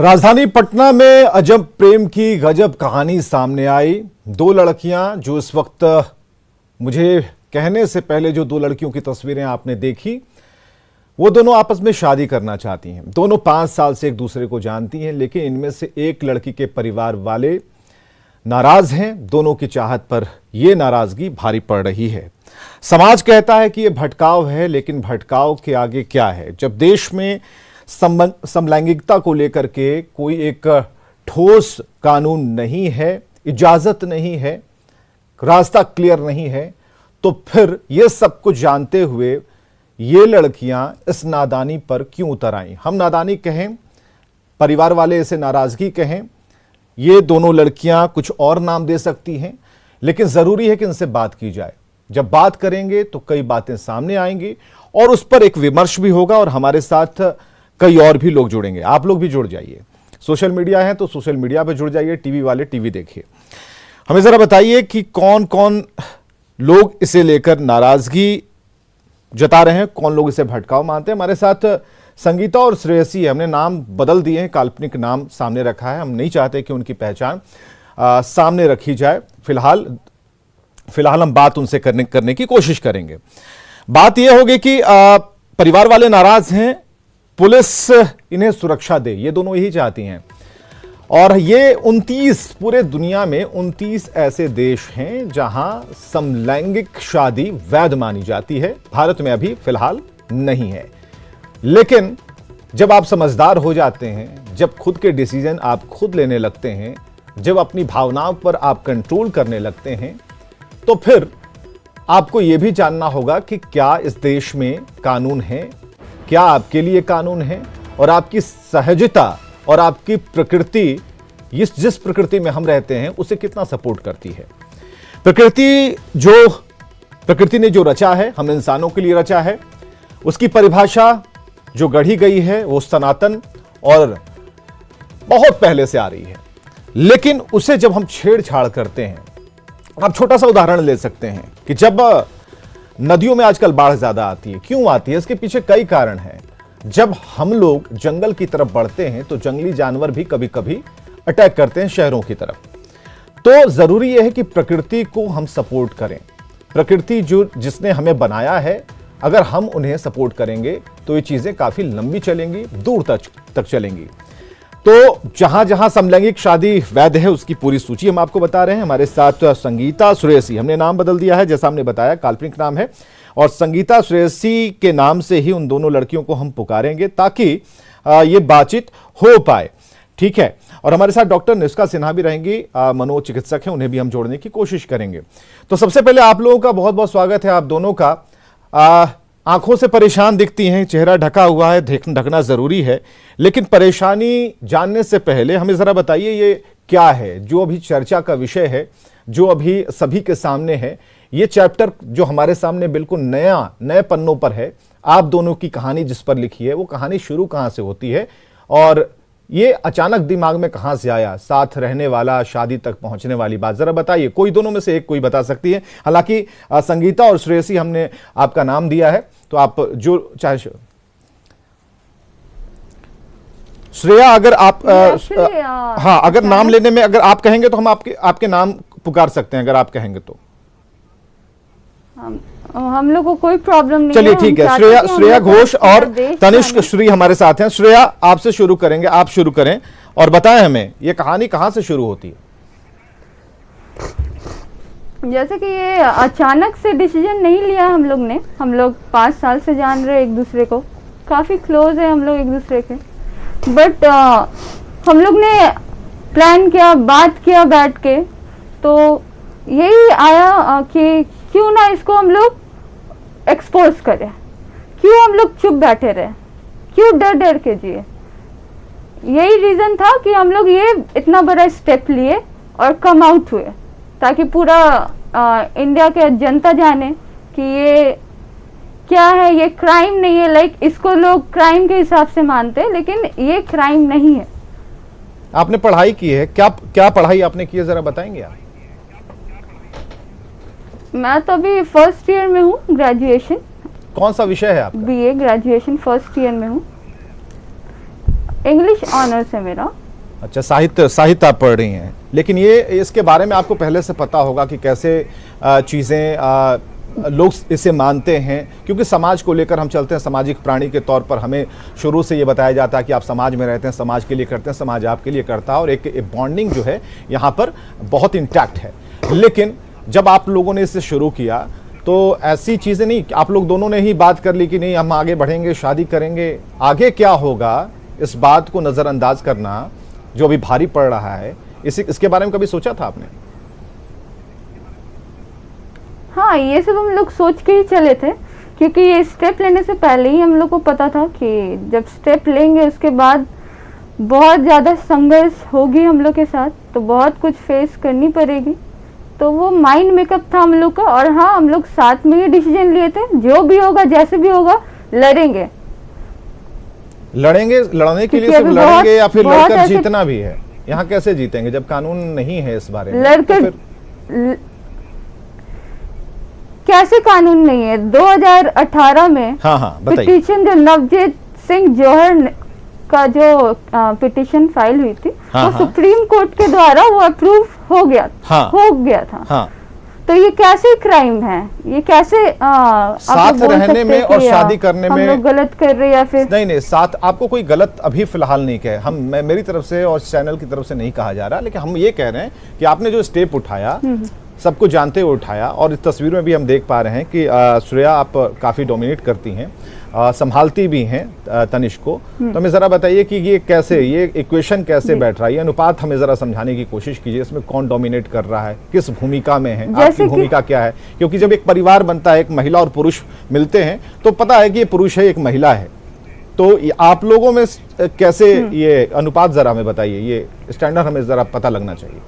राजधानी पटना में अजब प्रेम की गजब कहानी सामने आई। दो लड़कियां जो इस वक्त मुझे कहने से पहले जो दो लड़कियों की तस्वीरें आपने देखी, वो दोनों आपस में शादी करना चाहती हैं। दोनों 5 साल से एक दूसरे को जानती हैं, लेकिन इनमें से एक लड़की के परिवार वाले नाराज हैं। दोनों की चाहत पर यह नाराजगी भारी पड़ रही है। समाज कहता है कि यह भटकाव है, लेकिन भटकाव के आगे क्या है? जब देश में समलैंगिकता को लेकर के कोई एक ठोस कानून नहीं है, इजाजत नहीं है, रास्ता क्लियर नहीं है, तो फिर ये सब कुछ जानते हुए ये लड़कियां इस नादानी पर क्यों उतर आईं? हम नादानी कहें, परिवार वाले इसे नाराजगी कहें, ये दोनों लड़कियां कुछ और नाम दे सकती हैं, लेकिन जरूरी है कि इनसे बात की जाए। जब बात करेंगे तो कई बातें सामने आएंगी और उस पर एक विमर्श भी होगा और हमारे साथ कई और भी लोग जुड़ेंगे। आप लोग भी जुड़ जाइए। सोशल मीडिया है तो सोशल मीडिया पर जुड़ जाइए, टीवी वाले टीवी देखिए। हमें जरा बताइए कि कौन कौन लोग इसे लेकर नाराजगी जता रहे हैं, कौन लोग इसे भटकाव मानते हैं। हमारे साथ संगीता और श्रेयसी है। हमने नाम बदल दिए हैं, काल्पनिक नाम सामने रखा है। हम नहीं चाहते कि उनकी पहचान सामने रखी जाए। फिलहाल हम बात उनसे करने की कोशिश करेंगे। बात यह होगी कि परिवार वाले नाराज हैं, पुलिस इन्हें सुरक्षा दे, ये दोनों यही चाहती हैं। और ये 29 पूरे दुनिया में 29 ऐसे देश हैं जहां समलैंगिक शादी वैध मानी जाती है। भारत में अभी फिलहाल नहीं है, लेकिन जब आप समझदार हो जाते हैं, जब खुद के डिसीजन आप खुद लेने लगते हैं, जब अपनी भावनाओं पर आप कंट्रोल करने लगते हैं, तो फिर आपको यह भी जानना होगा कि क्या इस देश में कानून है, क्या आपके लिए कानून है, और आपकी सहजता और आपकी प्रकृति, जिस प्रकृति में हम रहते हैं, उसे कितना सपोर्ट करती है। प्रकृति ने जो रचा है, हम इंसानों के लिए रचा है, उसकी परिभाषा जो गढ़ी गई है वो सनातन और बहुत पहले से आ रही है। लेकिन उसे जब हम छेड़छाड़ करते हैं, आप छोटा सा उदाहरण ले सकते हैं कि जब नदियों में आजकल बाढ़ ज्यादा आती है, क्यों आती है? इसके पीछे कई कारण हैं। जब हम लोग जंगल की तरफ बढ़ते हैं तो जंगली जानवर भी कभी कभी अटैक करते हैं शहरों की तरफ। तो जरूरी यह है कि प्रकृति को हम सपोर्ट करें। प्रकृति जिसने हमें बनाया है, अगर हम उन्हें सपोर्ट करेंगे तो ये चीजें काफी लंबी चलेंगी, दूर तक चलेंगी। तो जहां जहां समलैंगिक शादी वैध है उसकी पूरी सूची हम आपको बता रहे हैं। हमारे साथ संगीता श्रेयसी, हमने नाम बदल दिया है, जैसा हमने बताया काल्पनिक नाम है, और संगीता श्रेयसी के नाम से ही उन दोनों लड़कियों को हम पुकारेंगे ताकि ये बातचीत हो पाए। ठीक है। और हमारे साथ डॉक्टर निष्का सिन्हा भी रहेंगी, मनोचिकित्सक हैं, उन्हें भी हम जोड़ने की कोशिश करेंगे। तो सबसे पहले आप लोगों का बहुत बहुत स्वागत है। आप दोनों का आंखों से परेशान दिखती हैं, चेहरा ढका हुआ है, ढकना जरूरी है, लेकिन परेशानी जानने से पहले हमें जरा बताइए ये क्या है जो अभी चर्चा का विषय है, जो अभी सभी के सामने है। ये चैप्टर जो हमारे सामने बिल्कुल नए पन्नों पर है, आप दोनों की कहानी जिस पर लिखी है, वो कहानी शुरू कहां से होती है और ये अचानक दिमाग में कहां से आया? साथ रहने वाला, शादी तक पहुंचने वाली बात जरा बताइए। कोई दोनों में से एक कोई बता सकती है। हालांकि संगीता और श्रेयसी हमने आपका नाम दिया है, तो आप जो चाहे। श्रेया, अगर आप हाँ, अगर नाम लेने में अगर आप कहेंगे तो हम आपके नाम पुकार सकते हैं, अगर आप कहेंगे तो। हम लोग को कोई प्रॉब्लम नहीं। चलिए ठीक है। श्रेया घोष और तनिष्क श्री हमारे साथ हैं। श्रेया, आपसे शुरू करेंगे, आप शुरू करें और बताएं हमें ये कहानी कहां से शुरू होती है। जैसे कि ये अचानक से डिसीजन नहीं लिया हम लोग ने। हम लोग 5 साल से जान रहे एक दूसरे को, काफी क्लोज है हम लोग एक दूसरे के, बट हम लोग ने प्लान किया, बात किया बैठ के, तो यही आया कि क्यों ना इसको हम लोग एक्सपोज करें, क्यों हम लोग चुप बैठे रहे, क्यों डर डर के जिए। यही रीजन था कि हम लोग ये इतना बड़ा स्टेप लिए और कम आउट हुए, ताकि पूरा इंडिया के जनता जाने कि ये क्या है। ये क्राइम नहीं है, लाइक इसको लोग क्राइम के हिसाब से मानते हैं, लेकिन ये क्राइम नहीं है। आपने पढ़ाई की है, क्या पढ़ाई आपने की है, जरा बताएंगे आप? मैं तो अभी फर्स्ट ईयर में हूँ, ग्रेजुएशन। कौन सा विषय है आपका? बीए ग्रेजुएशन फर्स्ट ईयर में हूँ। इंग्लिश ऑनर्स है मेरा। अच्छा, साहित्य आप पढ़ रही हैं, लेकिन ये इसके बारे में आपको पहले से पता होगा कि कैसे चीज़ें लोग इसे मानते हैं, क्योंकि समाज को लेकर हम चलते हैं, सामाजिक प्राणी के तौर पर हमें शुरू से ये बताया जाता है कि आप समाज में रहते हैं, समाज के लिए करते हैं, समाज आपके लिए करता है, और एक बॉन्डिंग जो है यहाँ पर बहुत इंटैक्ट है। लेकिन जब आप लोगों ने इसे शुरू किया तो ऐसी चीज़ें नहीं, आप लोग दोनों ने ही बात कर ली कि नहीं हम आगे बढ़ेंगे, शादी करेंगे, आगे क्या होगा, इस बात को नज़रअंदाज करना जो अभी भारी पड़ रहा है, इसके बारे में कभी सोचा था आपने? हाँ, ये सब हम लोग सोच के ही चले थे, क्योंकि ये स्टेप लेने से पहले ही हम लोग को पता था कि जब स्टेप लेंगे उसके बाद बहुत ज़्यादा संघर्ष होगी हम लोग के साथ, तो बहुत कुछ फेस करनी पड़ेगी। तो वो माइंड मेकअप था हम लोग का, और हाँ, हम लोग साथ में ही डिसीजन लिए थे, जो भी होगा जैसे भी होगा लड़ेंगे। लड़ने के लिए सिर्फ लड़ेंगे या फिर लड़कर जीतना भी है? यहाँ कैसे जीतेंगे जब कानून नहीं है इस बारे में? लड़कर कैसे कानून नहीं है? 2018 में पिटीशन जो नवजीत सिंह जौहर का जो पिटीशन फाइल हुई थी, वो सुप्रीम कोर्ट के द्वारा वो अप्रूव हो गया था। तो ये कैसे क्राइम है? ये कैसे साथ रहने में और शादी करने में हम लोग गलत कर रहे हैं या फिर नहीं? साथ आपको कोई गलत अभी फिलहाल नहीं कहे, मेरी तरफ से और चैनल की तरफ से नहीं कहा जा रहा, लेकिन हम ये कह रहे हैं कि आपने जो स्टेप उठाया, सबको जानते हुए उठाया, और इस तस्वीर में भी हम देख पा रहे हैं कि श्रेया आप काफ़ी डोमिनेट करती हैं, संभालती भी हैं तनिष्क को। तो हमें ज़रा बताइए कि ये इक्वेशन कैसे बैठ रहा है, ये अनुपात हमें ज़रा समझाने की कोशिश कीजिए, इसमें कौन डोमिनेट कर रहा है, किस भूमिका में है, आपकी भूमिका क्या है? क्योंकि जब एक परिवार बनता है, एक महिला और पुरुष मिलते हैं, तो पता है कि ये पुरुष है, एक महिला है, तो आप लोगों में कैसे ये अनुपात, ज़रा हमें बताइए, ये स्टैंडर्ड हमें ज़रा पता लगना चाहिए।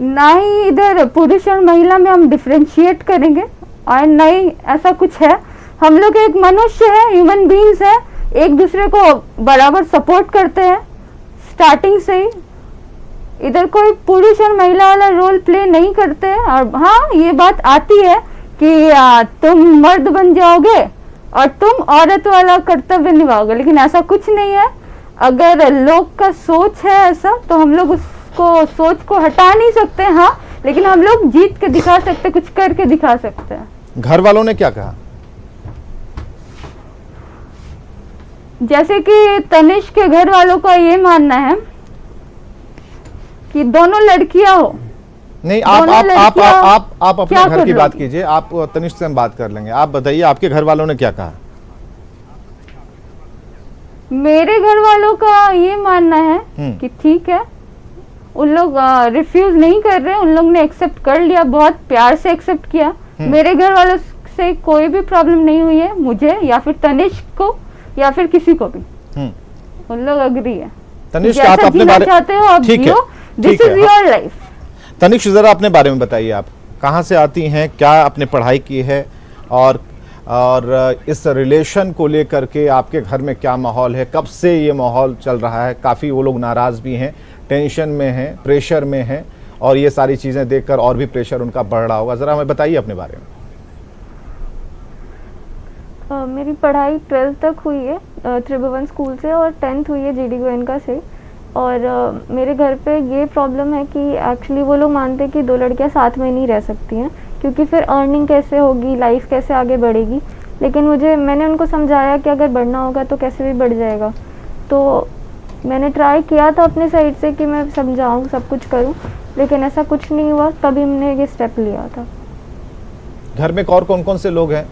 ना ही इधर पुरुष और महिला में हम डिफरेंशिएट करेंगे, और नहीं ऐसा कुछ है। हम लोग एक मनुष्य है, ह्यूमन बीइंग्स है, एक दूसरे को बराबर सपोर्ट करते हैं स्टार्टिंग से ही। इधर कोई पुरुष और महिला वाला रोल प्ले नहीं करते हैं। और हाँ, ये बात आती है कि तुम मर्द बन जाओगे और तुम औरत वाला कर्तव्य निभाओगे, लेकिन ऐसा कुछ नहीं है। अगर लोग का सोच है ऐसा, तो हम लोग सोच को हटा नहीं सकते, हाँ, लेकिन हम लोग जीत के दिखा सकते, कुछ करके दिखा सकते हैं। घर वालों ने क्या कहा? जैसे कि तनिष्क के घर वालों का ये मानना है कि दोनों लड़कियां हो। नहीं, आप अपने घर की बात कीजिए, आप तनिष्क से हम बात कर लेंगे। आप बताइए आपके घर वालों ने क्या कहा? मेरे घर वालों का ये मानना है कि ठीक है, उन लोग रिफ्यूज नहीं कर रहे, उन लोग ने एक्सेप्ट कर लिया, बहुत प्यार से एक्सेप्ट किया। मेरे घर वालों से कोई भी प्रॉब्लम नहीं हुई है, मुझे या फिर तनिष्क को या फिर किसी को भी। उन लोग अग्री है। तनिष्क, आप अपने बारे में चाहते हो आप जियो, this is your life. Tanishq, जरा अपने बारे में बताइए, आप कहाँ से आती हैं, क्या आपने पढ़ाई की है, और इस रिलेशन को लेकर के आपके घर में क्या माहौल है, कब से ये माहौल चल रहा है? काफ़ी वो लोग नाराज़ भी हैं, टेंशन में हैं, प्रेशर में हैं, और ये सारी चीज़ें देखकर और भी प्रेशर उनका बढ़ रहा होगा। ज़रा हमें बताइए अपने बारे में। मेरी पढ़ाई 12th तक हुई है त्रिभुवन स्कूल से, और 10th हुई है GD गोयनका से। और मेरे घर पे ये प्रॉब्लम है कि एक्चुअली वो लोग मानते हैं कि दो लड़कियां साथ में नहीं रह सकती हैं, क्योंकि फिर अर्निंग कैसे होगी, लाइफ कैसे आगे बढ़ेगी। लेकिन मैंने उनको समझाया कि अगर बढ़ना होगा तो कैसे भी बढ़ जाएगा। तो मैंने ट्राई किया था अपने साइड से कि मैं समझाऊँ, सब कुछ करूँ, लेकिन ऐसा कुछ नहीं हुआ। तभी हमने ये स्टेप लिया था। घर में और कौन कौन से लोग हैं?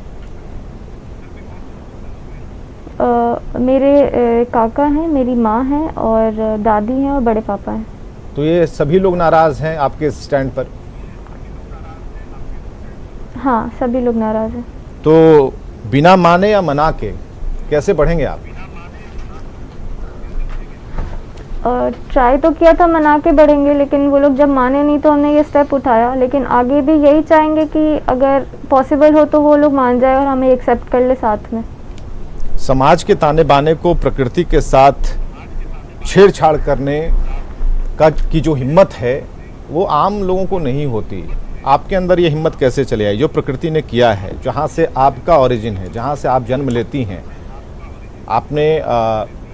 मेरे काका हैं, मेरी माँ है, और दादी हैं, और बड़े पापा हैं। तो ये सभी लोग नाराज़ हैं आपके स्टैंड पर? हाँ, सभी लोग नाराज़ हैं। तो बिना माने या मना के कैसे बढ़ेंगे आप? ट्राई तो किया था, मना के बढ़ेंगे, लेकिन वो लोग जब माने नहीं तो हमने ये स्टेप उठाया। लेकिन आगे भी यही चाहेंगे कि अगर पॉसिबल हो तो वो लोग मान जाए और हमें एक्सेप्ट कर ले साथ में। समाज के ताने बाने को प्रकृति के साथ छेड़छाड़ करने की जो हिम्मत है वो आम लोगों को नहीं होती। आपके अंदर ये हिम्मत कैसे चले आई? जो प्रकृति ने किया है, जहाँ से आपका ओरिजिन है, जहाँ से आप जन्म लेती हैं, आपने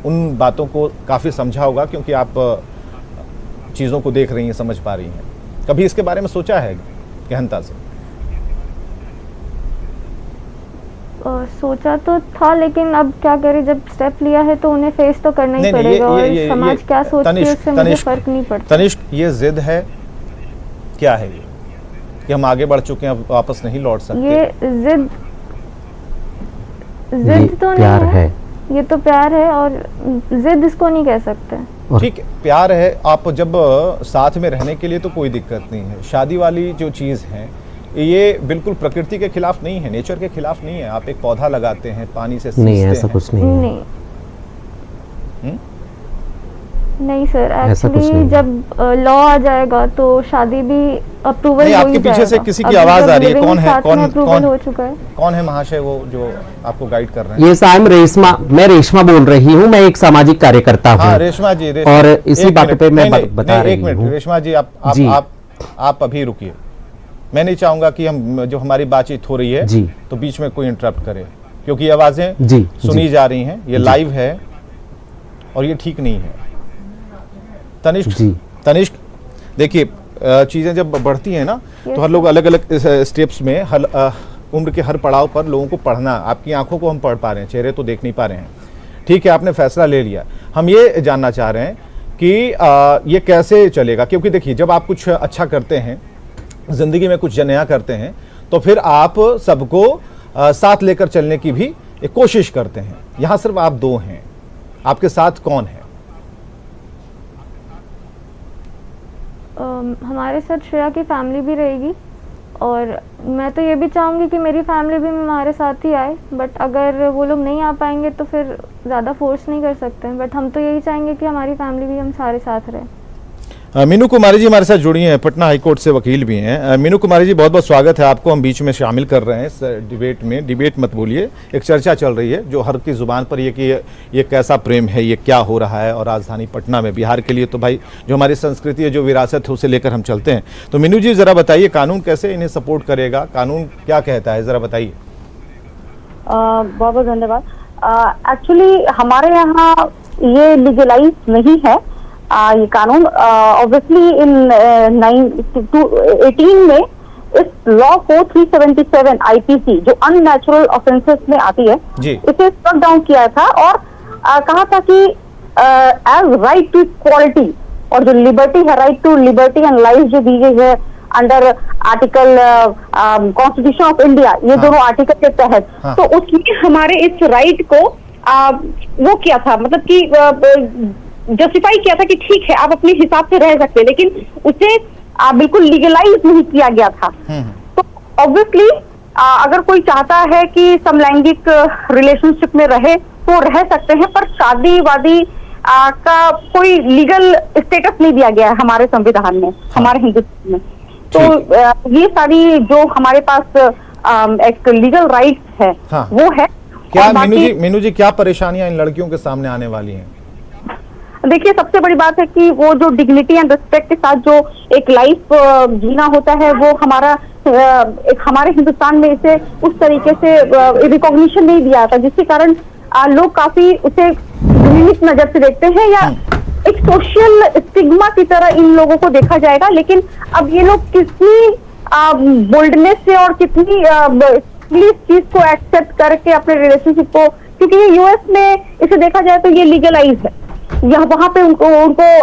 उन बातों को काफ़ी समझा होगा, क्योंकि आप चीज़ों को देख रही हैं, समझ पा रही हैं। कभी इसके बारे में सोचा है गहनता से? सोचा तो था, लेकिन अब क्या करें, जब स्टेप लिया है तो उन्हें फेस तो करना ही नहीं, पड़ेगा। और समाज क्या सोचती है तनिष्क, उससे मुझे फर्क नहीं पड़ता। तनिष्क, ये जिद है, क्या है ये कि हम आगे बढ़ चुके हैं, अब वापस नहीं लौट सकते? ये जिद तो प्यार नहीं है। ये तो प्यार है, और जिद इसको नहीं कह सकते। ठीक है, प्यार है। आप जब साथ में रहने के लिए तो कोई दिक्कत नहीं है। शादी वाली जो चीज़ है ये बिल्कुल प्रकृति के खिलाफ नहीं है, नेचर के खिलाफ नहीं है। आप एक पौधा लगाते हैं, पानी से नहीं, सींचते ऐसा हैं। कुछ नहीं है। नहीं नहीं सर, ऐसा कुछ एक्चुअली नहीं। जब लॉ आ जाएगा तो शादी भी अप्रूवल नहीं, हो आपके ही पीछे से जाएगा। किसी की अभी आवाज जब आ रही है। living कौन है? साथ में अप्रूवल हो चुका है। कौन है महाशय वो जो आपको गाइड कर रहे हैं? ये साइम रेशमा, मैं रेशमा बोल रही हूँ, मैं एक सामाजिक कार्यकर्ता हाँ, हूँ। रेशमा जी, और इसी एक बात मिनट, पे मैं नहीं, बता रही एक मिनट हूँ। रेशमा जी, जी। आप अभी रुकिए। मैं नहीं चाहूंगा कि हम जो हमारी बातचीत हो रही है जी। तो बीच में कोई इंटरप्ट करे, क्योंकि ये आवाजें जी, सुनी जी। जा रही हैं, ये लाइव है और ये ठीक नहीं है। तनिष्क, देखिए चीजें जब बढ़ती हैं ना तो हर लोग अलग अलग स्टेप्स में उम्र के हर पड़ाव पर लोगों को पढ़ना, आपकी आंखों को हम पढ़ पा रहे हैं, चेहरे तो देख नहीं पा रहे हैं। ठीक है, आपने फैसला ले लिया। हम ये जानना चाह रहे हैं कि ये कैसे चलेगा, क्योंकि देखिए जब आप कुछ अच्छा करते हैं, जिंदगी में कुछ नया करते हैं, तो फिर आप सबको साथ लेकर चलने की भी एक कोशिश करते हैं। यहाँ सिर्फ आप दो हैं, आपके साथ कौन है? हमारे साथ श्रेया की फैमिली भी रहेगी, और मैं तो ये भी चाहूँगी कि मेरी फैमिली भी हमारे साथ ही आए, बट अगर वो लोग नहीं आ पाएंगे तो फिर ज़्यादा फोर्स नहीं कर सकते हैं। बट हम तो यही चाहेंगे कि हमारी फैमिली भी हम सारे साथ रहें। मीनू कुमारी जी हमारे साथ जुड़ी हैं, पटना हाईकोर्ट से वकील भी हैं। मीनू कुमारी जी, बहुत बहुत स्वागत है आपको, हम बीच में शामिल कर रहे हैं इस डिबेट में। डिबेट मत बोलिए, एक चर्चा चल रही है जो हर की जुबान पर ये कि ये कैसा प्रेम है, ये क्या हो रहा है। और राजधानी पटना में, बिहार के लिए तो भाई जो हमारी संस्कृति है, जो विरासत है, उसे लेकर हम चलते हैं। तो मीनू जी ज़रा बताइए, कानून कैसे इन्हें सपोर्ट करेगा, कानून क्या कहता है, ज़रा बताइए। बहुत बहुत धन्यवाद। एक्चुअली हमारे यहाँ ये लीगलाइज नहीं है ये कानून। ऑब्वियसली इन 18 में इस लॉ को 377 आईपीसी जो अननेचुरल ऑफेंसेस में आती है, इसे स्ट्रक डाउन किया था और कहा था कि एज राइट टू इक्वालिटी, और जो लिबर्टी है, right to liberty and life जो दी गई है under article constitution of India, ये दोनों आर्टिकल के तहत, तो उसमें हमारे इस राइट को वो किया था, मतलब कि जस्टिफाई किया था कि ठीक है आप अपने हिसाब से रह सकते हैं, लेकिन उसे बिल्कुल लीगलाइज नहीं किया गया था। तो ऑब्वियसली अगर कोई चाहता है कि समलैंगिक रिलेशनशिप में रहे तो रह सकते हैं, पर शादी वादी का कोई लीगल स्टेटस नहीं दिया गया है हमारे संविधान में, हमारे हिंदुस्तान में। तो ये सारी जो हमारे पास एक लीगल राइट्स है वो है। क्या मीनू जी क्या परेशानियां इन लड़कियों के सामने आने वाली हैं? देखिए, सबसे बड़ी बात है कि वो जो डिग्निटी एंड रिस्पेक्ट के साथ जो एक लाइफ जीना होता है, वो हमारा एक हमारे हिंदुस्तान में इसे उस तरीके से रिकॉग्निशन नहीं दिया जाता, जिसके कारण लोग काफी उसे घृणित नजर से देखते हैं, या एक सोशल स्टिग्मा की तरह इन लोगों को देखा जाएगा। लेकिन अब ये लोग कितनी बोल्डनेस से और कितनी इस चीज को एक्सेप्ट करके अपने रिलेशनशिप को, क्योंकि ये यूएस में इसे देखा जाए तो ये लीगलाइज है, यहाँ वहां पे उनको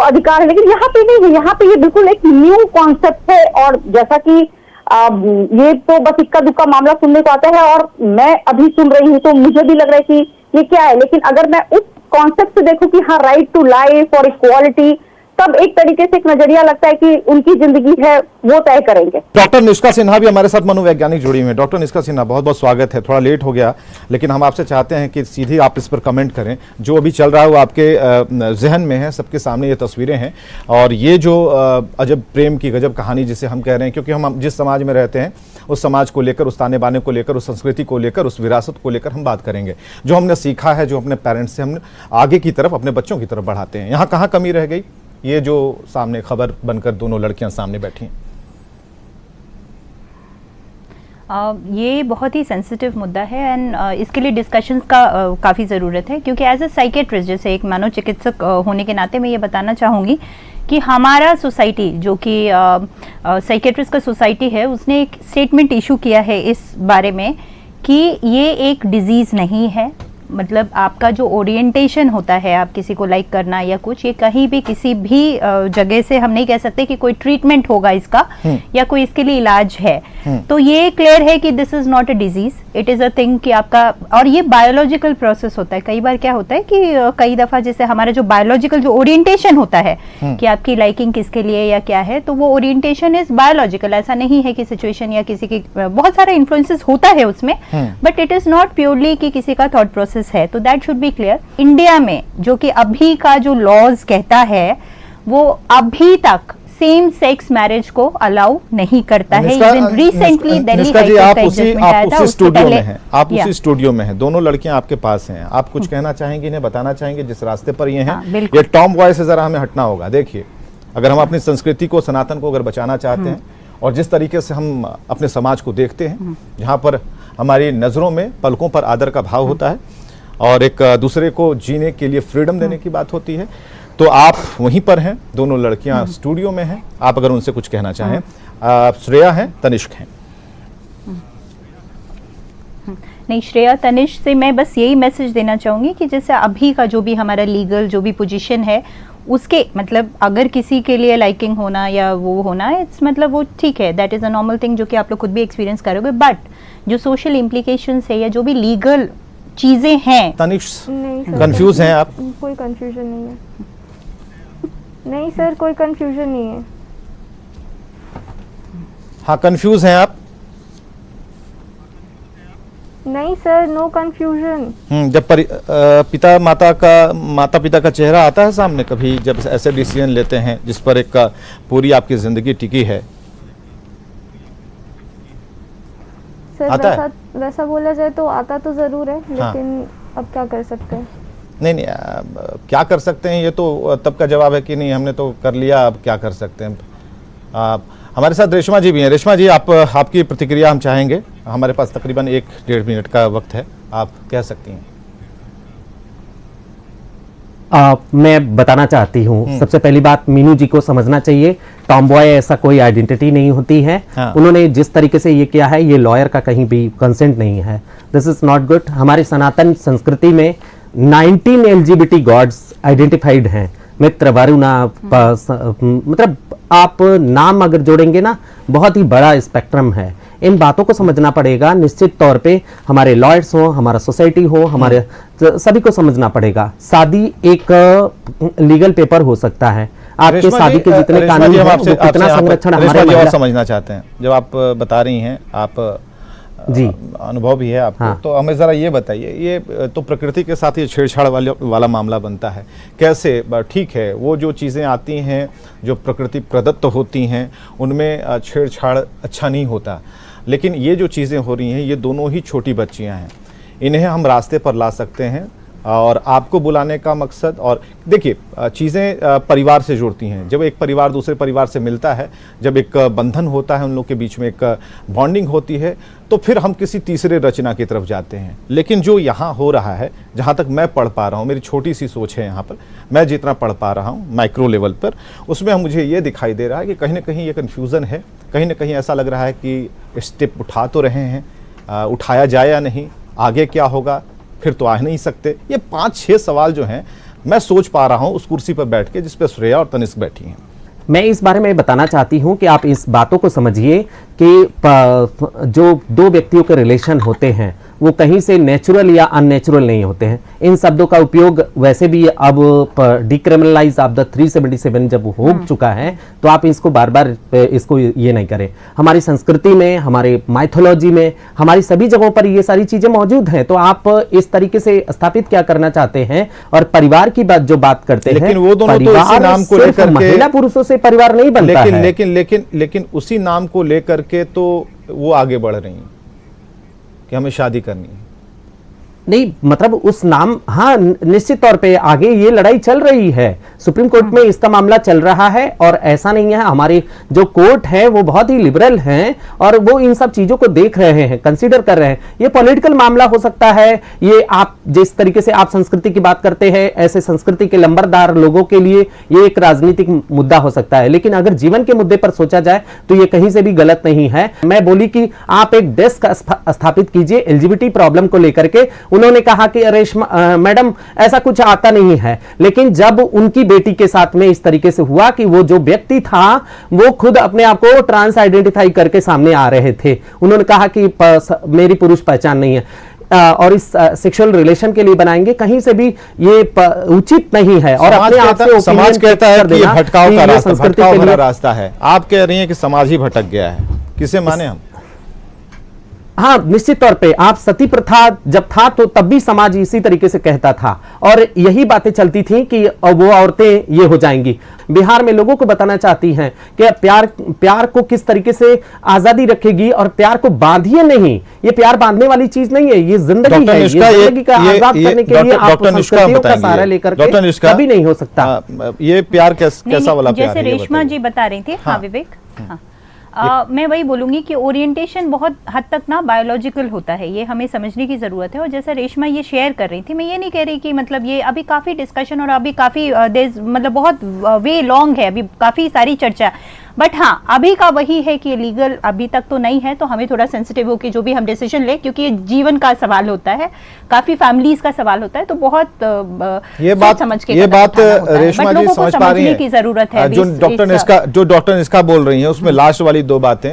अधिकार है, लेकिन यहाँ पे नहीं है। यहाँ पे ये बिल्कुल एक न्यू कॉन्सेप्ट है, और जैसा कि ये तो बस इक्का दुक्का मामला सुनने को आता है, और मैं अभी सुन रही हूँ तो मुझे भी लग रहा है कि ये क्या है। लेकिन अगर मैं उस कॉन्सेप्ट से देखूं कि हाँ, राइट टू लाइफ और इक्वालिटी, तब एक तरीके से एक नजरिया लगता है कि उनकी जिंदगी है वो तय करेंगे। डॉक्टर निष्का सिन्हा भी हमारे साथ मनोवैज्ञानिक जुड़ी हुई है। डॉक्टर निष्का सिन्हा, बहुत बहुत स्वागत है। थोड़ा लेट हो गया, लेकिन हम आपसे चाहते हैं कि सीधे आप इस पर कमेंट करें। जो अभी चल रहा है वो आपके जहन में है, सबके सामने ये तस्वीरें हैं, और ये जो अजब प्रेम की गजब कहानी जिसे हम कह रहे हैं, क्योंकि हम जिस समाज में रहते हैं उस समाज को लेकर, उस ताने बाने को लेकर, उस संस्कृति को लेकर, उस विरासत को लेकर हम बात करेंगे। जो हमने सीखा है, जो अपने पेरेंट्स से हमने आगे की तरफ, अपने बच्चों की तरफ बढ़ाते हैं, यहाँ कहाँ कमी रह गई? ये जो सामने खबर बनकर दोनों लड़कियां सामने बैठी हैं। ये बहुत ही सेंसिटिव मुद्दा है एंड इसके लिए डिस्कशंस का काफ़ी ज़रूरत है, क्योंकि एज अ साइकेट्रिस्ट, जैसे एक मनोचिकित्सक होने के नाते मैं ये बताना चाहूँगी कि हमारा सोसाइटी, जो कि साइकेट्रिस्ट का सोसाइटी है, उसने एक स्टेटमेंट इशू किया है इस बारे में कि ये एक डिजीज़ नहीं है। मतलब आपका जो ओरिएंटेशन होता है, आप किसी को लाइक करना या कुछ, ये कहीं भी किसी भी जगह से हम नहीं कह सकते कि कोई ट्रीटमेंट होगा इसका या कोई इसके लिए इलाज है। तो ये क्लियर है कि this is not a disease, it is a thing कि आपका, और ये बायोलॉजिकल प्रोसेस होता है। कई बार क्या होता है कि कई दफा जैसे हमारा जो बायोलॉजिकल जो ओरिएंटेशन होता है कि आपकी लाइकिंग किसके लिए या क्या है, तो वो ओरिएंटेशन इज बायोलॉजिकल। ऐसा नहीं है कि सिचुएशन या किसी की, बहुत सारा इन्फ्लुएंसेस होता है उसमें, but it is not purely कि किसी का थॉट प्रोसेस है। तो that should be clear. India में जो कि अभी का जो लॉज कहता है, वो अभी तक सेम सेक्स मैरिज को अलाउ नहीं करता है। Even recently Delhi high court का जजमेंट आया था, उसके पहले आप उसी स्टूडियो में हैं, दोनों लड़कियां आपके पास हैं, आप कुछ कहना चाहेंगे, इन्हें बताना चाहेंगे जिस रास्ते पर ये हैं? ये टॉम बॉय से जरा हमें हटना होगा। देखिए, अगर हम अपनी संस्कृति को, सनातन को अगर बचाना चाहते हैं, और जिस तरीके से हम अपने समाज को देखते हैं, जहां पर हमारी नजरों में पलकों पर आदर का भाव होता है और एक दूसरे को जीने के लिए फ्रीडम देने की बात होती है, तो आप वहीं पर हैं, दोनों लड़कियां स्टूडियो में हैं, आप अगर उनसे कुछ कहना चाहें। श्रेया हैं, तनिष्क हैं। नहीं, श्रेया तनिष्क से मैं बस यही मैसेज देना चाहूँगी कि जैसे अभी का जो भी हमारा लीगल जो भी पोजीशन है, उसके मतलब अगर किसी के लिए लाइकिंग होना या वो होना, इट्स मतलब वो ठीक है, that is a normal thing जो कि आप लोग खुद भी एक्सपीरियंस करोगे। बट जो सोशल इम्प्लीकेशंस है या जो भी लीगल चीज़ें हैं। तनिष्क, कंफ्यूज हैं आप? कोई कंफ्यूजन नहीं है। नहीं सर, कोई कंफ्यूजन नहीं है। हाँ, कंफ्यूज हैं आप? नहीं सर, नो कंफ्यूजन। जब माता पिता का चेहरा आता है सामने कभी, जब ऐसे डिसीजन लेते हैं जिस पर एक पूरी आपकी जिंदगी टिकी है, सर आता वैसा बोला जाए तो आता तो जरूर है, लेकिन अब क्या कर सकते हैं? नहीं, क्या कर सकते हैं, ये तो तब का जवाब है कि नहीं हमने तो कर लिया, अब क्या कर सकते हैं। हमारे साथ रेशमा जी भी हैं। रेशमा जी, आपकी प्रतिक्रिया हम चाहेंगे। हमारे पास तकरीबन 1-1.5 मिनट का वक्त है, आप कह सकती हैं। मैं बताना चाहती हूँ, सबसे पहली बात मीनू जी को समझना चाहिए, टॉम बॉय ऐसा कोई आइडेंटिटी नहीं होती है। उन्होंने जिस तरीके से ये किया है, ये लॉयर का कहीं भी कंसेंट नहीं है। This is not good. हमारी सनातन संस्कृति में 19 LGBT गॉड्स आइडेंटिफाइड हैं। मित्र, वरुणा, मतलब आप नाम अगर जोड़ेंगे ना, बहुत ही बड़ा स्पेक्ट्रम है। इन बातों को समझना पड़ेगा। निश्चित तौर पे हमारे लॉयर्स हो, हमारा सोसाइटी हो, हमारे सभी को समझना पड़ेगा। शादी एक लीगल पेपर हो सकता है। आपके शादी के जितने कानून हैं, वो कितना संरक्षण हमारे और समझना चाहते हैं। जब आप बता रही हैं, आप जी अनुभव भी है आपको, तो हमें जरा ये बताइए, ये तो प्रकृति के साथ ये छेड़छाड़ वाला मामला बनता है कैसे? ठीक है, वो जो चीज़ें आती हैं जो प्रकृति प्रदत्त होती हैं, उनमें छेड़छाड़ अच्छा नहीं होता, लेकिन ये जो चीज़ें हो रही हैं, ये दोनों ही छोटी बच्चियां हैं, इन्हें हम रास्ते पर ला सकते हैं। और आपको बुलाने का मकसद, और देखिए, चीज़ें परिवार से जुड़ती हैं। जब एक परिवार दूसरे परिवार से मिलता है, जब एक बंधन होता है, उन लोग के बीच में एक बॉन्डिंग होती है, तो फिर हम किसी तीसरे रचना की तरफ जाते हैं। लेकिन जो यहाँ हो रहा है, जहाँ तक मैं पढ़ पा रहा हूँ, मेरी छोटी सी सोच है यहाँ पर, मैं जितना पढ़ पा रहा हूँ माइक्रो लेवल पर, उसमें मुझे ये दिखाई दे रहा है कि कहीं ना कहीं ये कन्फ्यूज़न है। कहीं ना कहीं ऐसा लग रहा है कि स्टेप उठा तो रहे हैं, उठाया जाए या नहीं, आगे क्या होगा, फिर तो आ नहीं सकते। ये 5-6 सवाल जो हैं, मैं सोच पा रहा हूं उस कुर्सी पर बैठ के जिस पर श्रेया और तनिष्क बैठी हैं। मैं इस बारे में बताना चाहती हूं कि आप इस बातों को समझिए कि जो दो व्यक्तियों के रिलेशन होते हैं, वो कहीं से नेचुरल या अननेचुरल नहीं होते हैं। इन शब्दों का उपयोग वैसे भी अब डिक्रिमिनलाइज ऑफ द 377 जब हो चुका है, तो आप इसको बार बार इसको ये नहीं करें। हमारी संस्कृति में, हमारे माइथोलॉजी में, हमारी सभी जगहों पर ये सारी चीजें मौजूद हैं। तो आप इस तरीके से स्थापित क्या करना चाहते हैं? और परिवार की बात जो बात करते हैं, लेकिन वो दोनों तो इसी नाम को लेकर के, महिला पुरुषों से परिवार नहीं बनता है। लेकिन उसी नाम को लेकर के तो वो आगे बढ़ रही हैं कि हमें शादी करनी है। नहीं, मतलब उस नाम, हाँ निश्चित तौर पे आगे ये लड़ाई चल रही है, सुप्रीम कोर्ट में इसका मामला चल रहा है। और ऐसा नहीं है, हमारे जो कोर्ट है वो बहुत ही लिबरल हैं और वो इन सब चीजों को देख रहे हैं, कंसीडर कर रहे हैं। ये पॉलिटिकल मामला हो सकता है, ये आप जिस तरीके से आप संस्कृति की बात करते हैं, ऐसे संस्कृति के लंबरदार लोगों के लिए ये एक राजनीतिक मुद्दा हो सकता है, लेकिन अगर जीवन के मुद्दे पर सोचा जाए तो ये कहीं से भी गलत नहीं है। मैं बोली कि आप एक डेस्क स्थापित कीजिए एलजीबीटी प्रॉब्लम को लेकर के। उन्होंने कहा कि रेशमा मैडम ऐसा कुछ आता नहीं है, लेकिन जब उनकी बेटी के साथ में इस तरीके से हुआ कि वो जो व्यक्ति था वो खुद अपने आप को ट्रांस आइडेंटिफाई करके सामने आ रहे थे, उन्होंने कहा कि मेरी पुरुष पहचान नहीं है और इस सेक्सुअल रिलेशन के लिए बनाएंगे, कहीं से भी ये उचित नहीं है। और अपने आप से समाज कहता है कि ये भटकाव का रास्ता, भटकाव भरा रास्ता है। आप कह रही हैं कि समाज ही भटक गया है, किसे माने हम? हाँ, निश्चित तौर पे आप सती प्रथा जब था तो तब भी समाज इसी तरीके से कहता था और यही बातें चलती थी कि वो औरतें ये हो जाएंगी। बिहार में लोगों को बताना चाहती हैं कि प्यार को किस तरीके से आजादी रखेगी और प्यार को बांधिए नहीं। ये प्यार बांधने वाली चीज नहीं है, ये जिंदगी है। ये जिंदगी का आजाद करने के लिए आप संस्कृतियों का सहारा लेकर के कभी नहीं हो सकता। ये प्यार कैसा वाला प्यार है? जैसे रेशमा जी बता रही थी। हाँ विवेक, हाँ मैं वही बोलूंगी कि ओरिएंटेशन बहुत हद तक ना बायोलॉजिकल होता है, ये हमें समझने की जरूरत है। और जैसे रेशमा ये शेयर कर रही थी, मैं ये नहीं कह रही कि मतलब ये अभी काफी डिस्कशन और अभी काफी मतलब बहुत वे लॉन्ग है, अभी काफी सारी चर्चा, बट हाँ अभी का वही है कि लीगल अभी तक तो नहीं है, तो हमें थोड़ा सेंसिटिव होकर जो भी हम डिसीजन ले, क्योंकि ये जीवन का सवाल होता है, काफी फैमिलीज का सवाल होता है, तो बहुत ये बात रेशमा जी समझ पा रही हैं की जरूरत है। जो डॉक्टर निष्का बोल रही हैं उसमें लास्ट वाली दो बातें,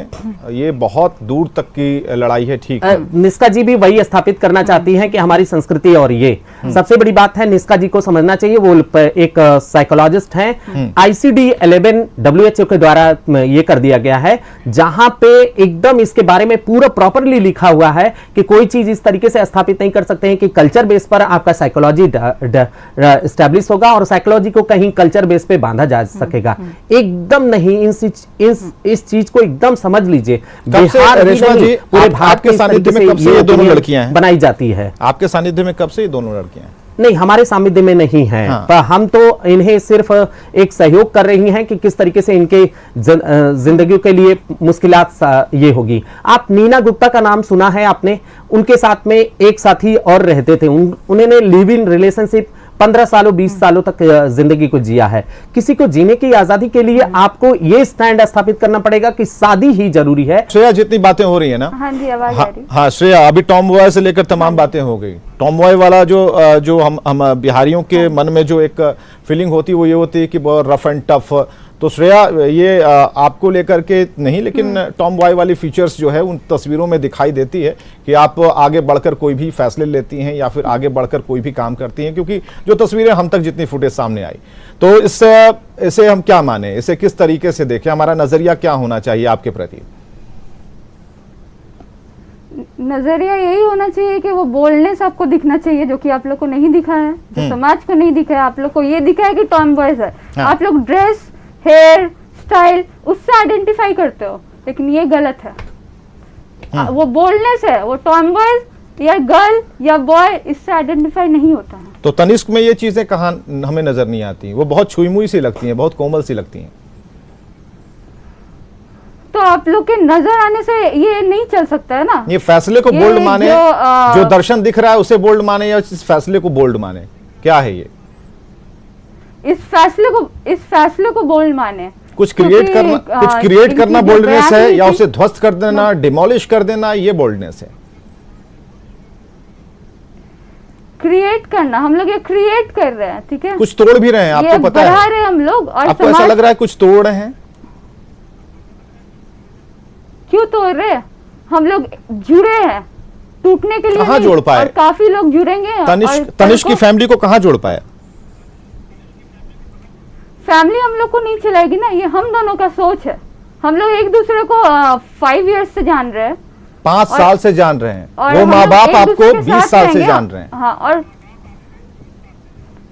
ये बहुत दूर तक की लड़ाई है। ठीक है, निष्का जी भी वही स्थापित करना चाहती हैं कि हमारी संस्कृति और ये सबसे बड़ी बात है। निष्का जी को समझना चाहिए, वो एक साइकोलॉजिस्ट हैं। ICD-11 WHO के द्वारा ये कर दिया गया है, जहां पे एकदम इसके बारे में पूरा प्रॉपरली लिखा हुआ है कि कोई चीज इस तरीके से स्थापित नहीं कर सकते हैं कि कल्चर बेस पर आपका साइकोलॉजी एस्टैब्लिश होगा और साइकोलॉजी को कहीं कल्चर बेस पे बांधा जा सकेगा। एकदम नहीं, इस चीज को एकदम समझ लीजिए। बिहार रेशमा जी, पूरे भारत के सानिध्य में कब से ये दोनों लड़कियां हैं बनाई जाती है? आपके सानिध्य में कब से ये दोनों लड़कियां हैं? नहीं, हमारे सानिध्य में नहीं है। हाँ। पर हम तो इन्हें सिर्फ एक सहयोग कर रही हैं कि किस तरीके से इनके जिंदगी के लिए मुश्किलात ये होगी। आप नीना गुप्ता का नाम सुना है आपने? उनके साथ में एक साथी और रहते थे, उन्होंने लिव इन रिलेशनशिप 15 सालों 20 सालों तक जिंदगी को जिया है। किसी को जीने की आजादी के लिए आपको ये स्टैंड स्थापित करना पड़ेगा कि शादी ही जरूरी है। श्रेया, जितनी बातें हो रही है ना, हाँ जी आवाज आ रही। हाँ श्रेया, अभी टॉम बॉय से लेकर तमाम बातें हो गई। टॉम बॉय वाला जो हम बिहारियों के मन में जो एक फीलिंग होती है वो ये होती है कि बहुत रफ एंड टफ। तो श्रेया, ये आपको लेकर के नहीं, लेकिन टॉम बॉय वाली फीचर्स जो है उन तस्वीरों में दिखाई देती है कि आप आगे बढ़कर कोई भी फैसले लेती हैं या फिर आगे बढ़कर कोई भी काम करती हैं, क्योंकि जो तस्वीरें हम तक जितनी फुटेज सामने आई, तो इसे हम क्या माने, इसे किस तरीके से देखें, हमारा नजरिया क्या होना चाहिए आपके प्रति? नजरिया यही होना चाहिए कि वो बोलने से आपको दिखना चाहिए, जो कि आप लोग को नहीं दिखा है, जो समाज को नहीं दिखा है। आप लोग को ये दिखा है कि टॉम बॉयज है। हाँ। आप लोग ड्रेस, हेयर स्टाइल उससे आइडेंटिफाई करते हो, लेकिन ये गलत है। वो बोलने से वो टॉम बॉयज या गर्ल या बॉय इससे आइडेंटिफाई नहीं होता है। तो तनिष्क में ये चीजें कहाँ हमें नजर नहीं आती? वो बहुत छुई मुई सी लगती हैं, बहुत कोमल सी लगती हैं। तो आप लोग के नजर आने से ये नहीं चल सकता है ना। ये फैसले को बोल्ड माने, जो दर्शन दिख रहा है उसे बोल्ड माने, या इस फैसले को बोल्ड माने, क्या है ये? इस फैसले को बोल्ड माने। कुछ क्रिएट करना बोल्डनेस है, या उसे ध्वस्त कर देना, डिमोलिश कर देना, ये बोल्डनेस है? क्रिएट करना, हम लोग ये क्रिएट कर रहे हैं, ठीक है। कुछ तोड़ भी रहे हैं, आपको पता है? बढ़ा रहे हैं हम लोग। और आपको ऐसा लग रहा है कुछ तोड़ रहे हैं? क्यों तोड़ रहे हैं? हम लोग जुड़े हैं, टूटने के लिए कहाँ जोड़ पाए? और काफी लोग जुड़ेंगे। तनिष्क की फैमिली को कहाँ जोड़ पाया? फैमिली हम लोग को नहीं चलाएगी ना, ये हम दोनों का सोच है। हम लोग एक दूसरे को 5 इयर्स से जान रहे हैं, 5 साल से जान रहे हैं। और वो हम माँ लोग बाप एक आपको दूसरे के 20 साथ साल से रहेंगे। जान रहे हैं। हाँ, और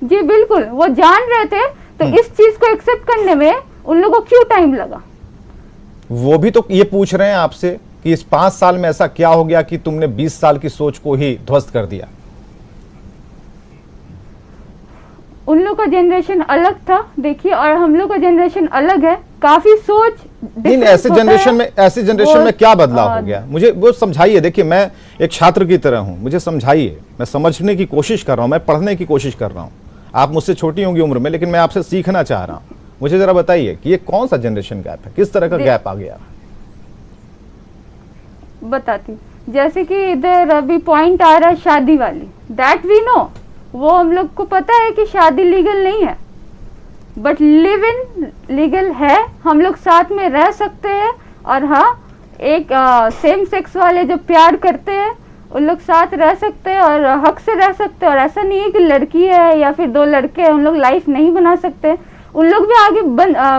जी बिल्कुल, वो जान रहे थे, तो इस चीज को एक्सेप्ट करने में उन लोगों को क्यों टाइम लगा? वो भी तो ये पूछ रहे हैं आपसे कि इस 5 साल में ऐसा क्या हो गया कि तुमने 20 साल की सोच को ही ध्वस्त कर दिया? उन लोग का जनरेशन अलग था देखिए, और हम लोग का जनरेशन अलग है, काफी सोच नहीं, difference ऐसे होता जनरेशन है। में, ऐसे जनरेशन में क्या बदलाव हो और- गया, मुझे वो समझाइए। देखिए, मैं एक छात्र की तरह हूं, मुझे समझाइए। मैं समझने की कोशिश कर रहा हूं, मैं पढ़ने की कोशिश कर रहा हूं। आप मुझसे छोटी होंगी उम्र में, लेकिन मैं आपसे सीखना चाह रहा हूं। मुझे जरा बताइए कि ये कौन सा जनरेशन गैप है, किस तरह का गैप आ गया? बताती हूँ। जैसे कि इधर अभी पॉइंट आ रहा है शादी वाली, दैट वी नो, वो हम लोग को पता है कि शादी लीगल नहीं है, बट लिव इन लीगल है, हम लोग साथ में रह सकते हैं। और हाँ, एक सेम सेक्स वाले जो प्यार करते हैं उन लोग साथ रह सकते हैं और हक से रह सकते हैं। और ऐसा नहीं है कि लड़की है या फिर दो लड़के हैं उन लोग लाइफ नहीं बना सकते, उन लोग भी आगे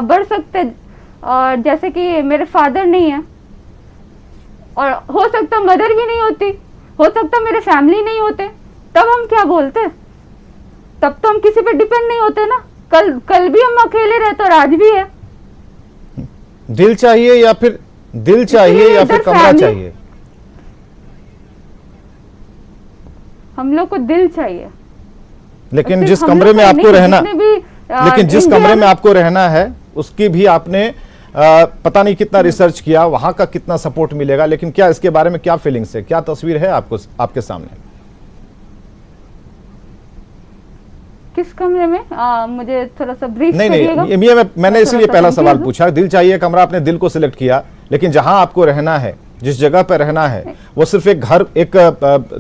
बढ़ सकते हैं। और जैसे कि मेरे फादर नहीं है, और हो सकता मदर भी नहीं होती, हो सकता मेरे फैमिली नहीं होते, तब हम क्या बोलते? तब तो हम किसी पे डिपेंड नहीं होते ना। कल भी हम अकेले रहते और आज भी है। दिल चाहिए या फिर इधर कमरा family- चाहिए? हम लोग को दिल चाहिए। लेकिन सिर्फ जिस हम कमरे लोग में को आपको नहीं, रहना, जितने भी, लेकिन जिस इंडिया कमरे में आपको रहना है उसकी भी आपने पता नहीं कितना रिसर्च किया, वहां का कितना सपोर्ट मिलेगा। लेकिन क्या इसके बारे में क्या फीलिंग्स है, क्या तस्वीर है आपको, आपके सामने? किस कमरे में, मुझे थोड़ा सा ब्रीफ नहीं करिएगा। नहीं, ये मैंने इसलिए थोड़ा सा पहला सवाल confused पूछा। दिल चाहिए कमरा, आपने दिल को सिलेक्ट किया, लेकिन जहां आपको रहना है, जिस जगह पर रहना है, वो सिर्फ एक घर, एक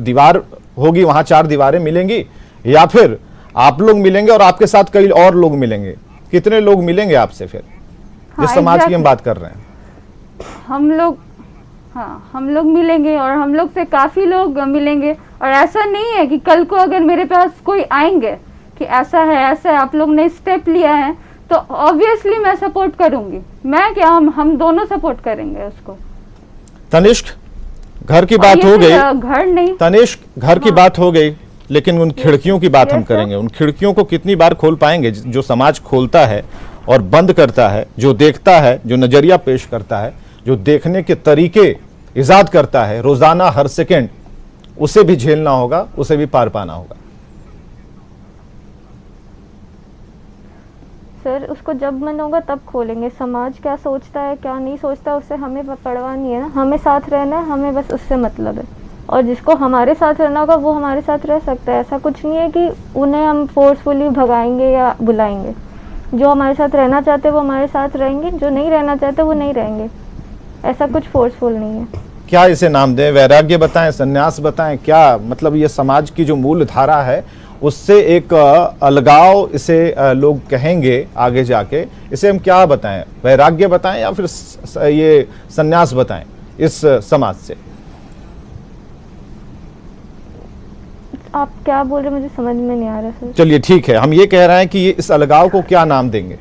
दीवार होगी, वहां 4 दीवारें मिलेंगी, या फिर आप लोग मिलेंगे और आपके साथ कई और लोग मिलेंगे? कितने लोग मिलेंगे आपसे फिर, जिस हाँ, समाज की हम exactly। बात कर रहे हैं? हम लोग मिलेंगे और हम लोग से काफी लोग मिलेंगे। और ऐसा नहीं है कि कल को अगर मेरे पास कोई आएंगे कि ऐसा है आप लोग ने स्टेप लिया है, तो ऑब्वियसली मैं सपोर्ट करूंगी। मैं क्या, हम दोनों सपोर्ट करेंगे उसको। तनिष्क, घर की और बात ये हो गई, घर नहीं, तनिष्क घर की बात हो गई, लेकिन उन खिड़कियों की बात हम Yes, sir। करेंगे। उन खिड़कियों को कितनी बार खोल पाएंगे? जो समाज खोलता है और बंद करता है, जो देखता है, जो नजरिया पेश करता है, जो देखने के तरीके इजाद करता है रोजाना हर सेकंड, उसे भी झेलना होगा, उसे भी पार पाना होगा। सर, उसको जब मन होगा तब खोलेंगे। समाज क्या सोचता है क्या नहीं सोचता उससे हमें परवाह नहीं है ना, हमें साथ रहना है, हमें बस उससे मतलब है। और जिसको हमारे साथ रहना होगा वो हमारे साथ रह सकता है। ऐसा कुछ नहीं है कि उन्हें हम फोर्सफुली भगाएंगे या बुलाएंगे। जो हमारे साथ रहना चाहते हैं वो हमारे साथ रहेंगे, जो नहीं रहना चाहते वो नहीं रहेंगे। ऐसा कुछ फोर्सफुल नहीं है। क्या इसे नाम दें? वैराग्य बताएं, संन्यास बताएं, क्या मतलब? ये समाज की जो मूल धारा है उससे एक अलगाव इसे लोग कहेंगे आगे जाके, इसे हम क्या बताएं? वैराग्य बताएं या फिर ये संन्यास बताएं इस समाज से? आप क्या बोल रहे हैं मुझे समझ में नहीं आ रहा सर। चलिए ठीक है, हम ये कह रहे हैं कि ये इस अलगाव को क्या नाम देंगे?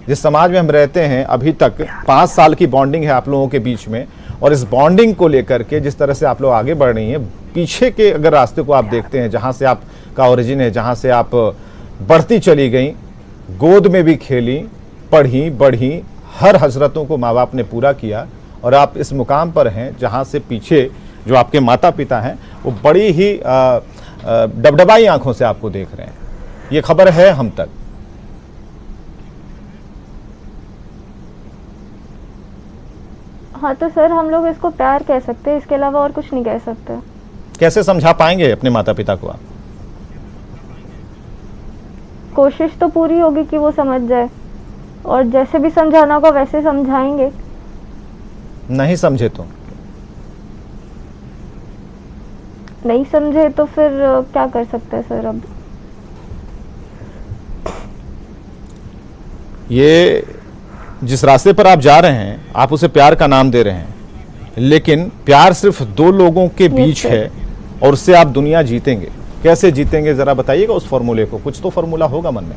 जिस समाज में हम रहते हैं, अभी तक 5 साल की बॉन्डिंग है आप लोगों के बीच में, और इस बॉन्डिंग को लेकर के जिस तरह से आप लोग आगे बढ़ रही हैं, पीछे के अगर रास्ते को आप देखते हैं, जहां से आपका ओरिजिन है, जहां से आप बढ़ती चली गई, गोद में भी खेली, पढ़ी बढ़ी, हर हजरतों को माँ बाप ने पूरा किया, और आप इस मुकाम पर हैं जहां से पीछे जो आपके माता पिता हैं वो बड़ी ही डबडबाई आंखों से आपको देख रहे हैं। ये खबर है हम तक। हाँ तो सर, हम लोग इसको प्यार कह सकते हैं, इसके अलावा और कुछ नहीं कह सकते। कैसे समझा पाएंगे अपने माता पिता को आप? कोशिश तो पूरी होगी कि वो समझ जाए, और जैसे भी समझाना होगा वैसे समझाएंगे। नहीं समझे तो? नहीं समझे तो फिर क्या कर सकते हैं सर? अब ये जिस रास्ते पर आप जा रहे हैं, आप उसे प्यार का नाम दे रहे हैं, लेकिन प्यार सिर्फ 2 लोगों के बीच sir। है, और उससे आप दुनिया जीतेंगे। कैसे जीतेंगे जरा बताइएगा उस फॉर्मूले को। कुछ तो फॉर्मूला होगा मन में।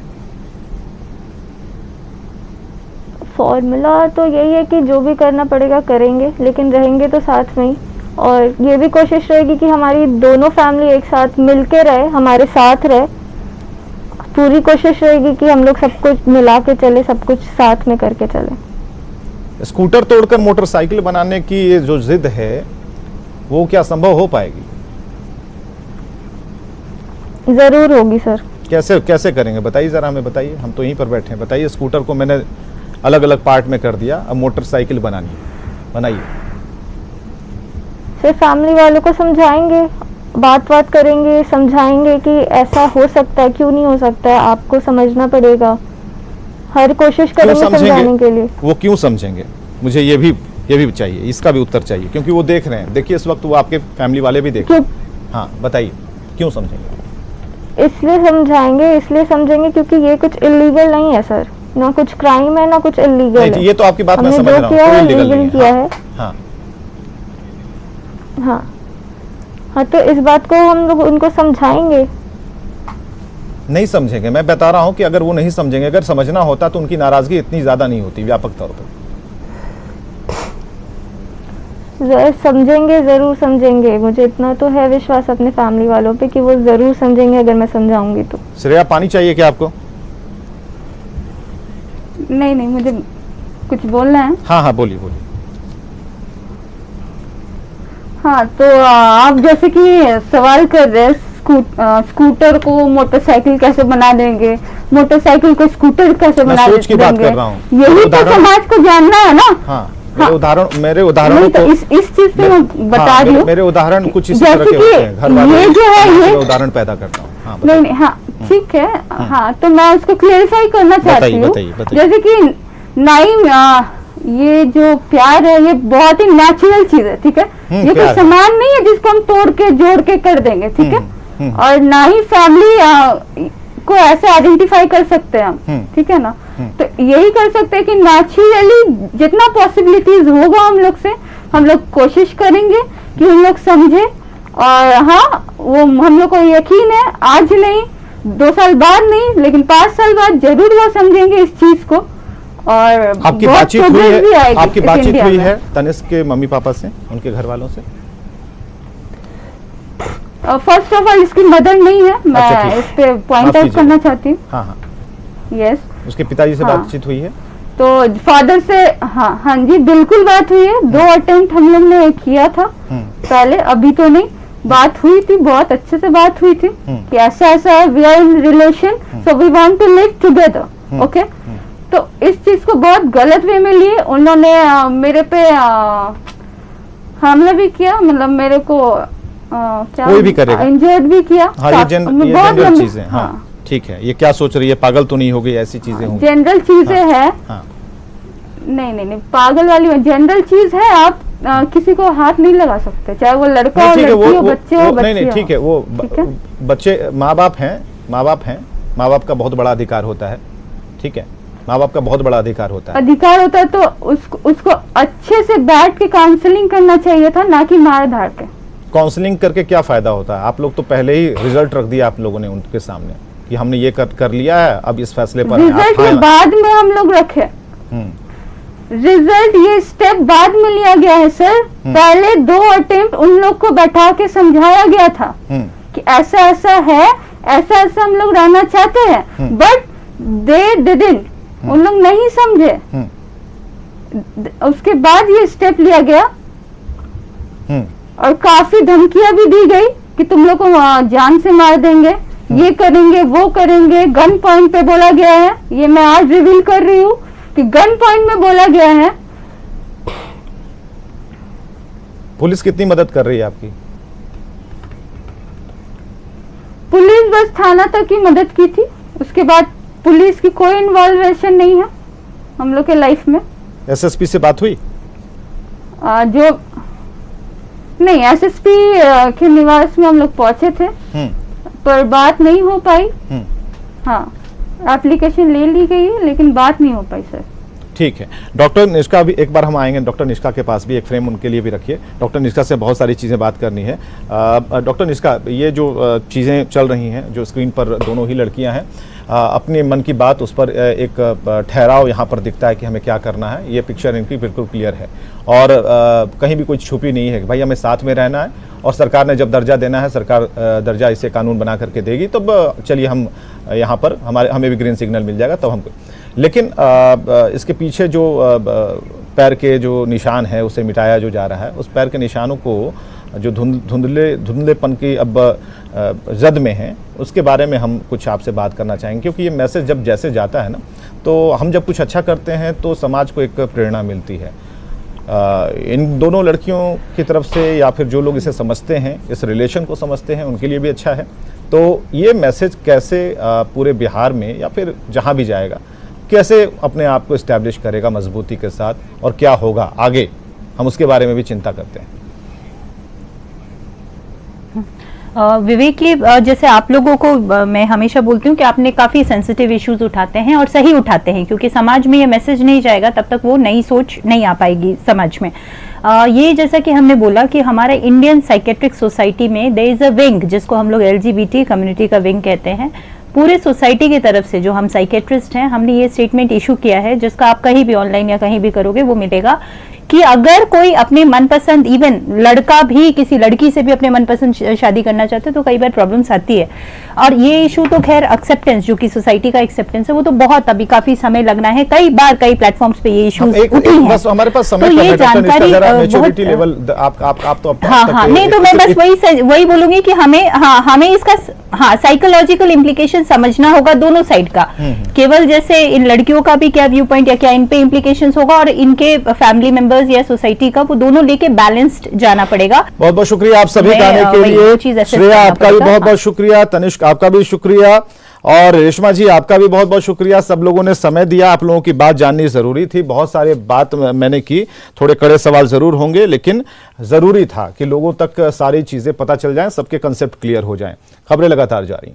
फॉर्मूला तो यही है कि जो भी करना पड़ेगा करेंगे, लेकिन रहेंगे तो साथ में ही। और ये भी कोशिश रहेगी कि हमारी दोनों फैमिली एक साथ मिलके रहे, हमारे साथ रहे। पूरी कोशिश रहेगी कि हम लोग सब कुछ मिला के चले, सब कुछ साथ में करके चले। स्कूटर तोड़कर मोटरसाइकिल बनाने की ये जो जिद है, वो क्या संभव हो पाएगी? जरूर होगी सर। कैसे कैसे करेंगे बताइए ज़रा, हमें बताइए, हम तो यहीं पर बैठे हैं। बताइए, स्कूटर को मैंने अलग अलग पार्ट में कर दिया, अब मोटरसाइकिल बनाइए। फिर फैमिली वालों को समझाएंगे, बात करेंगे, समझाएंगे कि ऐसा हो सकता है, क्यों नहीं हो सकता है, आपको समझना पड़ेगा। हर कोशिश क्यों करेंगे समझाने के लिए। वो क्यों समझेंगे? मुझे ये भी चाहिए, इसका भी उत्तर चाहिए, क्योंकि वो देख रहे हैं। देखिए, इस वक्त वो आपके फैमिली वाले भी देख रहे हैं। हाँ बताइए, क्यों समझेंगे? इसलिए समझेंगे क्योंकि ये कुछ इलीगल नहीं है सर, ना कुछ क्राइम है ना कुछ इलीगल नहीं, है। ये तो आपकी बात मैं हमने समझ जो रहा हूँ, किया कोई है illegal नहीं लीगल किया है। हाँ हाँ, तो इस बात को हम लोग उनको समझाएंगे। नहीं समझेंगे, मैं बता रहा हूँ कि अगर वो नहीं समझेंगे, अगर समझना होता तो उनकी नाराजगी इतनी ज्यादा नहीं होती व्यापक तौर पर। समझेंगे, जरूर समझेंगे। मुझे इतना तो है विश्वास अपने फैमिली वालों पे कि वो जरूर समझेंगे अगर मैं समझाऊंगी तो। श्रेया, पानी चाहिए क्या आपको? नहीं, मुझे कुछ बोलना है। हाँ बोलिए। हाँ, तो आप जैसे कि सवाल कर रहे हैं, स्कूटर को मोटरसाइकिल कैसे बना देंगे, मोटरसाइकिल को स्कूटर कैसे मैं बना सोच की बात देंगे, कर रहा हूँ। यही तो समाज को जानना है ना। हाँ, मेरे उदाहरण नहीं, को तो इस चीज से मैं बता रही हूँ। मेरे उदाहरण कुछ इसी जैसे तरह के कि होते हैं, घर वाले ये जो है ये उदाहरण पैदा करता हूँ। हाँ, नहीं, हाँ ठीक है। हाँ, तो मैं उसको क्लेरिफाई करना चाहती हूँ। बताइए। जैसे कि ये जो प्यार है ये बहुत ही नेचुरल चीज है, ठीक है। ये कोई सामान नहीं है जिसको हम तोड़ के जोड़ के कर देंगे, ठीक है। और ना ही फैमिली को ऐसे आइडेंटिफाई कर सकते हैं हम, ठीक है ना। तो यही कर सकते हैं कि नेचुरली जितना पॉसिबिलिटीज होगा हम लोग कोशिश करेंगे कि हम लोग समझे। और हाँ, वो हम लोग को यकीन है, आज नहीं, 2 साल बाद नहीं, लेकिन 5 साल बाद जरूर वो समझेंगे इस चीज को। और आपकी बातचीत हुई है तनिष्क के मम्मी पापा से, उनके घर वालों से? फर्स्ट ऑफ ऑल इसकी मदर नहीं है, मैं इस पे पॉइंट आउट करना चाहती हूँ। हाँ। यस, उसके पिताजी से बातचीत हुई है? तो फादर से हाँ जी बिल्कुल बात हुई है। 2 अटेम्प्ट हम लोग ने किया था पहले, अभी तो नहीं, बात हुई थी, बहुत अच्छे से बात हुई थी कि ऐसा है, we are in relation, so we want to live together, okay. तो इस चीज को बहुत गलत वे में लिए उन्होंने, मेरे पे हमला भी किया, मतलब मेरे को क्या कोई भी करेगा, इंजर्ड भी किया। हाँ, ये जनरल चीजें। हाँ ठीक है, ये क्या सोच रही है, पागल तो नहीं हो गई, ऐसी चीजें होंगी, जनरल चीजें है। नहीं, पागल वाली जनरल चीज है। आप किसी को हाथ नहीं लगा सकते, चाहे वो लड़का हो, लड़की हो, बच्चे हो, नहीं ठीक है, वो बच्चे माँ बाप हैं, माँ बाप का बहुत बड़ा अधिकार होता है, ठीक है, माँ बाप का बहुत बड़ा अधिकार होता है, तो उसको अच्छे से बैठ के काउंसलिंग करना चाहिए था, ना कि मार धाड़ के। काउंसलिंग करके क्या फायदा होता है? आप लोग तो पहले ही रिजल्ट रख दिया आप लोगों ने उनके सामने कि हमने ये कर लिया है, अब इस फैसले पर रिजल्ट के बाद में हम लोग रखे, रिजल्ट ये स्टेप बाद में लिया गया है सर। पहले 2 अटेम्प्ट उन लोग को बैठा के समझाया गया था कि ऐसा है, ऐसा हम लोग रहना चाहते हैं, बट दे डिडंट, उन लोग नहीं समझे। उसके बाद ये स्टेप लिया गया और काफी धमकियां भी दी गई कि तुम लोग को जान से मार देंगे, ये करेंगे, वो करेंगे। गन पॉइंट पे बोला गया है, ये मैं आज रिवील कर रही हूँ कि गन पॉइंट में बोला गया है। पुलिस कितनी मदद कर रही है आपकी? पुलिस बस थाना तक की मदद की थी, उसके बाद पुलिस की कोई इन्वॉल्वेशन नहीं है हम लोग के लाइफ में। एसएसपी से बात हुई? जो नहीं, एसएसपी के निवास में हम लोग पहुंचे थे, पर बात नहीं हो पाई। हाँ, एप्लीकेशन ले ली गई है, लेकिन बात नहीं हो पाई सर। ठीक है, डॉक्टर निष्का भी एक बार हम आएंगे, डॉक्टर निष्का के पास भी एक फ्रेम उनके लिए भी रखिए। डॉक्टर निष्का से बहुत सारी चीज़ें बात करनी है। डॉक्टर निष्का, ये जो चीज़ें चल रही हैं, जो स्क्रीन पर दोनों ही लड़कियां हैं, अपने मन की बात, उस पर एक ठहराव यहाँ पर दिखता है कि हमें क्या करना है। ये पिक्चर इनकी बिल्कुल क्लियर है और कहीं भी कोई छुपी नहीं है कि भाई हमें साथ में रहना है, और सरकार ने जब दर्जा देना है, सरकार दर्जा इसे कानून बना करके देगी, तब चलिए हम यहाँ पर हमें भी ग्रीन सिग्नल मिल जाएगा तब हमको। लेकिन इसके पीछे जो पैर के जो निशान है उसे मिटाया जो जा रहा है, उस पैर के निशानों को जो धुंधलेपन की अब जद में हैं, उसके बारे में हम कुछ आपसे बात करना चाहेंगे, क्योंकि ये मैसेज जब जैसे जाता है ना, तो हम जब कुछ अच्छा करते हैं तो समाज को एक प्रेरणा मिलती है। इन दोनों लड़कियों की तरफ से, या फिर जो लोग इसे समझते हैं, इस रिलेशन को समझते हैं, उनके लिए भी अच्छा है। तो ये मैसेज कैसे पूरे बिहार में या फिर जहाँ भी जाएगा, कैसे अपने आप को इस्टेब्लिश करेगा मजबूती के साथ, और क्या होगा आगे, हम उसके बारे में भी चिंता करते हैं। विवेक जी, जैसे आप लोगों को मैं हमेशा बोलती हूँ कि आपने काफ़ी सेंसिटिव इश्यूज उठाते हैं और सही उठाते हैं, क्योंकि समाज में ये मैसेज नहीं जाएगा तब तक वो नई सोच नहीं आ पाएगी समाज में। ये जैसा कि हमने बोला कि हमारे इंडियन साइकेट्रिक सोसाइटी में देयर इज़ अ विंग, जिसको हम लोग LGBT कम्युनिटी का विंग कहते हैं। पूरे सोसाइटी की तरफ से जो हम साइकेट्रिस्ट हैं, हमने ये स्टेटमेंट इशू किया है, जिसका आप कहीं भी ऑनलाइन या कहीं भी करोगे वो मिलेगा, कि अगर कोई अपने मनपसंद, इवन लड़का भी किसी लड़की से भी अपने मनपसंद शादी करना चाहते हैं तो कई बार प्रॉब्लम्स आती है। और ये इशू तो खैर एक्सेप्टेंस, जो कि सोसाइटी का एक्सेप्टेंस है, वो तो बहुत अभी काफी समय लगना है। कई बार कई प्लेटफॉर्म्स पे ये इशूज उठी हैं। बस हमारे पास समय तो ये जानकारी मैच्योरिटी लेवल आप तो हाँ, नहीं तो मैं बस वही बोलूंगी कि हमें इसका साइकोलॉजिकल इम्प्लीकेशन समझना होगा दोनों साइड का। केवल जैसे इन लड़कियों का भी क्या व्यू पॉइंट या क्या इन पे इम्प्लीकेशंस होगा, और इनके फैमिली मेंबर्स या सोसाइटी का, वो दोनों लेके बैलेंस्ड जाना पड़ेगा। बहुत बहुत शुक्रिया आप सभी का आने के लिए। श्रेया आपका भी बहुत बहुत शुक्रिया, तनिष्क आपका भी शुक्रिया, और रेशमा जी आपका भी बहुत बहुत शुक्रिया। सब लोगों ने समय दिया, आप लोगों की बात जाननी जरूरी थी। बहुत सारे बात मैंने की, थोड़े कड़े सवाल जरूर होंगे, लेकिन जरूरी था कि लोगों तक सारी चीजें पता चल जाएं, सबके कंसेप्ट क्लियर हो जाएं। खबरें लगातार जारी।